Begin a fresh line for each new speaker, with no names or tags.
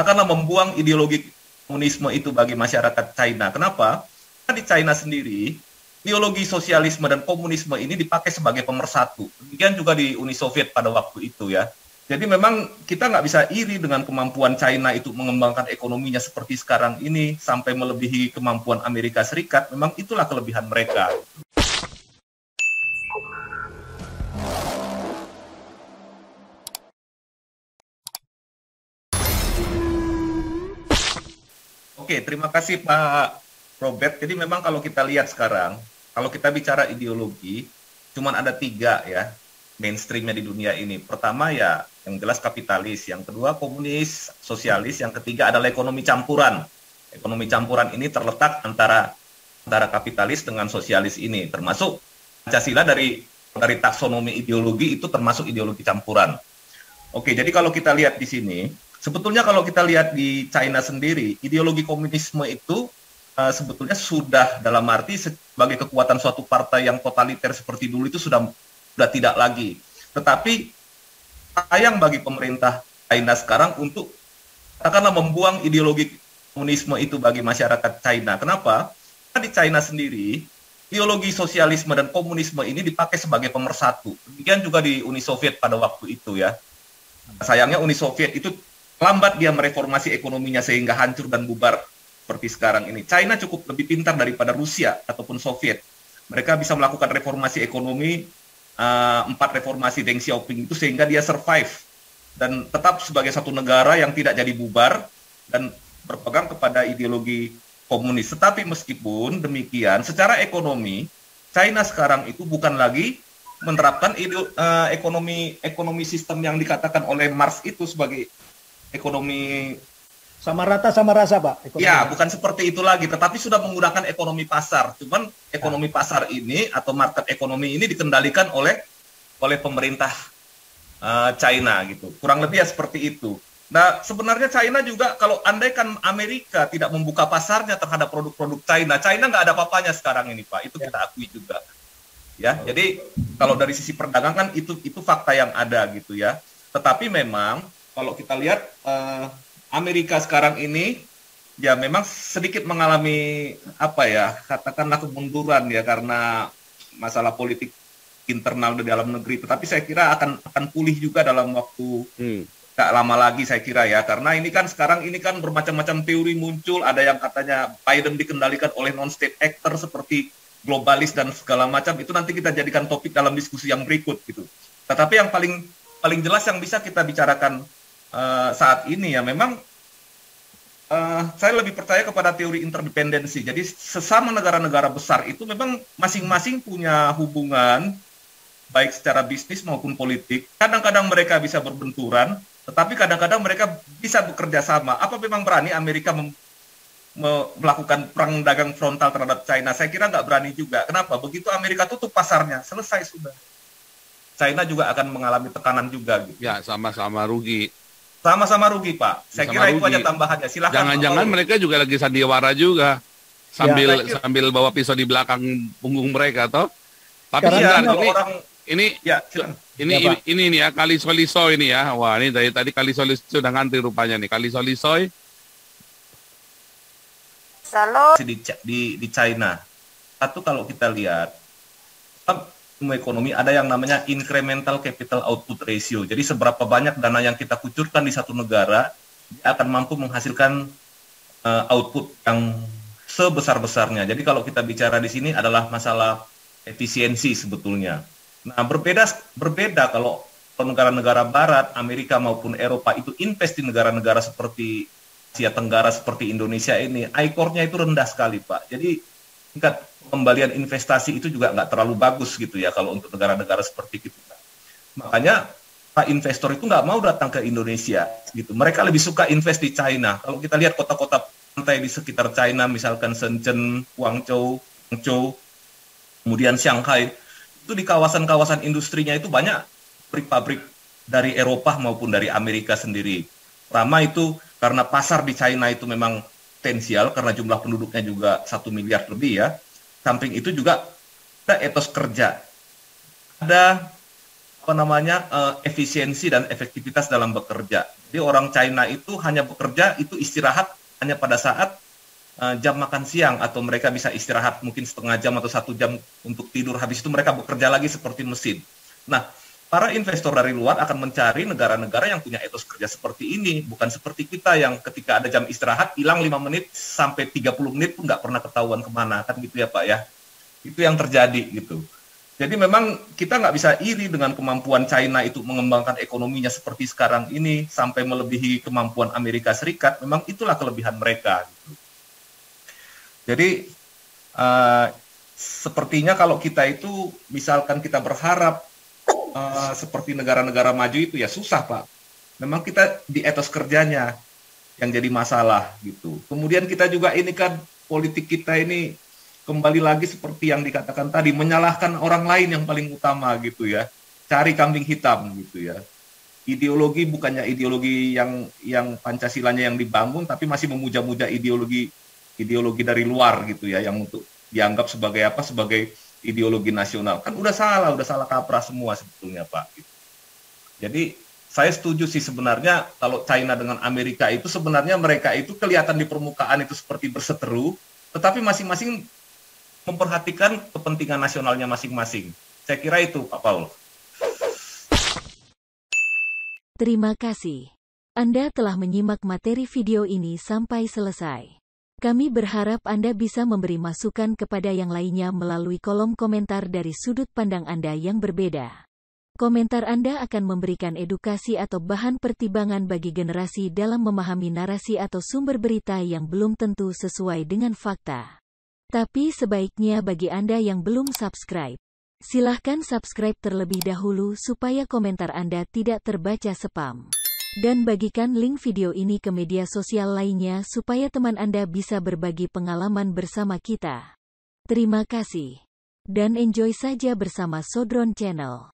katakanlah membuang ideologi komunisme itu bagi masyarakat China. Kenapa? Karena di China sendiri, ideologi sosialisme dan komunisme ini dipakai sebagai pemersatu. Demikian juga di Uni Soviet pada waktu itu ya. Jadi memang kita nggak bisa iri dengan kemampuan China itu mengembangkan ekonominya seperti sekarang ini sampai melebihi kemampuan Amerika Serikat. Memang itulah kelebihan mereka. Oke, terima kasih Pak Robert. Jadi memang kalau kita lihat sekarang, kalau kita bicara ideologi, cuman ada 3 ya mainstreamnya di dunia ini. Pertama ya yang jelas kapitalis, yang kedua komunis, sosialis, yang ketiga adalah ekonomi campuran. Ekonomi campuran ini terletak antara kapitalis dengan sosialis ini, termasuk Pancasila dari taksonomi ideologi itu termasuk ideologi campuran. Oke, jadi kalau kita lihat di sini, sebetulnya kalau kita lihat di China sendiri, ideologi komunisme itu sebetulnya sudah dalam arti sebagai kekuatan suatu partai yang totaliter seperti dulu itu sudah tidak lagi. Tetapi sayang bagi pemerintah China sekarang untuk katakanlah membuang ideologi komunisme itu bagi masyarakat China. Kenapa? Karena di China sendiri, ideologi sosialisme dan komunisme ini dipakai sebagai pemersatu. Demikian juga di Uni Soviet pada waktu itu ya. Sayangnya Uni Soviet itu lambat dia mereformasi ekonominya sehingga hancur dan bubar seperti sekarang ini. China cukup lebih pintar daripada Rusia ataupun Soviet. Mereka bisa melakukan reformasi ekonomi, 4 reformasi Deng Xiaoping itu sehingga dia survive dan tetap sebagai satu negara yang tidak jadi bubar dan berpegang kepada ideologi komunis. Tetapi meskipun demikian, secara ekonomi, China sekarang itu bukan lagi menerapkan ekonomi sistem yang dikatakan oleh Marx itu sebagai ekonomi
sama rata sama rasa, Pak. Ekonomi.
Ya, bukan seperti itu lagi, tetapi sudah menggunakan ekonomi pasar. Cuman ekonomi pasar ini atau market ekonomi ini dikendalikan oleh pemerintah China gitu. Kurang lebih ya seperti itu. Nah, sebenarnya China juga kalau andaikan Amerika tidak membuka pasarnya terhadap produk-produk China, China nggak ada apa-apanya sekarang ini, Pak. Itu kita akui juga. Ya, jadi kalau dari sisi perdagangan itu fakta yang ada gitu ya. Tetapi memang kalau kita lihat Amerika sekarang ini ya memang sedikit mengalami apa ya, katakanlah kemunduran ya karena masalah politik internal di dalam negeri. Tetapi saya kira akan pulih juga dalam waktu tak lama lagi saya kira ya, karena ini kan sekarang ini kan bermacam-macam teori muncul. Ada yang katanya Biden dikendalikan oleh non-state actor seperti globalis dan segala macam. Itu nanti kita jadikan topik dalam diskusi yang berikut gitu. Tetapi yang paling jelas yang bisa kita bicarakan saat ini ya memang saya lebih percaya kepada teori interdependensi. Jadi sesama negara-negara besar itu memang masing-masing punya hubungan baik secara bisnis maupun politik. Kadang-kadang mereka bisa berbenturan, tetapi kadang-kadang mereka bisa bekerja sama. Apa memang berani Amerika melakukan perang dagang frontal terhadap China? Saya kira nggak berani juga. Kenapa? Begitu Amerika tutup pasarnya, selesai sudah. China juga akan mengalami tekanan juga. Gitu.
Ya, sama-sama rugi.
Sama-sama rugi, Pak. Saya kira itu aja tambahannya. Silakan.
Jangan-jangan mereka juga lagi sandiwara juga, sambil bawa pisau di belakang punggung mereka, toh. Tapi ini nih ya, Kali Solisoy ini ya. Wah, ini dari tadi Kali Solisoy sudah ngantri rupanya nih. Kali Solisoy.
Di China. Satu kalau kita lihat, ekonomi ada yang namanya incremental capital output ratio. Jadi seberapa banyak dana yang kita kucurkan di satu negara akan mampu menghasilkan output yang sebesar-besarnya. Jadi kalau kita bicara di sini adalah masalah efisiensi sebetulnya. Nah, berbeda kalau negara-negara Barat, Amerika maupun Eropa itu invest di negara-negara seperti Asia Tenggara seperti Indonesia ini, ICOR-nya itu rendah sekali, Pak. Jadi tingkat pengembalian investasi itu juga nggak terlalu bagus gitu ya kalau untuk negara-negara seperti kita. Makanya Pak investor itu nggak mau datang ke Indonesia gitu. Mereka lebih suka invest di China. Kalau kita lihat kota-kota pantai di sekitar China, misalkan Shenzhen, Guangzhou, kemudian Shanghai, itu di kawasan-kawasan industrinya itu banyak pabrik-pabrik dari Eropa maupun dari Amerika sendiri. Pertama itu karena pasar di China itu memang potensial karena jumlah penduduknya juga 1 miliar lebih ya. Samping itu juga ada etos kerja. Ada efisiensi dan efektivitas dalam bekerja. Jadi orang China itu hanya bekerja, itu istirahat hanya pada saat jam makan siang, atau mereka bisa istirahat mungkin setengah jam atau 1 jam untuk tidur. Habis itu mereka bekerja lagi seperti mesin. Nah, para investor dari luar akan mencari negara-negara yang punya etos kerja seperti ini, bukan seperti kita yang ketika ada jam istirahat hilang 5 menit sampai 30 menit pun nggak pernah ketahuan kemana, kan gitu ya Pak ya. Itu yang terjadi gitu. Jadi memang kita nggak bisa iri dengan kemampuan China itu mengembangkan ekonominya seperti sekarang ini sampai melebihi kemampuan Amerika Serikat. Memang itulah kelebihan mereka. Gitu. Jadi sepertinya kalau kita itu misalkan kita berharap seperti negara-negara maju itu ya susah Pak. Memang kita di etos kerjanya yang jadi masalah gitu. Kemudian kita juga ini kan politik kita ini kembali lagi seperti yang dikatakan tadi, menyalahkan orang lain yang paling utama gitu ya, cari kambing hitam gitu ya. Ideologi bukannya ideologi yang Pancasilanya yang dibangun, tapi masih memuja-muja ideologi dari luar gitu ya, yang untuk dianggap sebagai apa? Sebagai ideologi nasional. Kan udah salah kaprah semua sebetulnya Pak. Gitu. Jadi saya setuju sih sebenarnya kalau China dengan Amerika itu sebenarnya mereka itu kelihatan di permukaan itu seperti berseteru, tetapi masing-masing memperhatikan kepentingan nasionalnya masing-masing. Saya kira itu, Pak Paul.
Terima kasih. Anda telah menyimak materi video ini sampai selesai. Kami berharap Anda bisa memberi masukan kepada yang lainnya melalui kolom komentar dari sudut pandang Anda yang berbeda. Komentar Anda akan memberikan edukasi atau bahan pertimbangan bagi generasi dalam memahami narasi atau sumber berita yang belum tentu sesuai dengan fakta. Tapi sebaiknya bagi Anda yang belum subscribe, silahkan subscribe terlebih dahulu supaya komentar Anda tidak terbaca spam. Dan bagikan link video ini ke media sosial lainnya supaya teman Anda bisa berbagi pengalaman bersama kita. Terima kasih. Dan enjoy saja bersama Sodron Channel.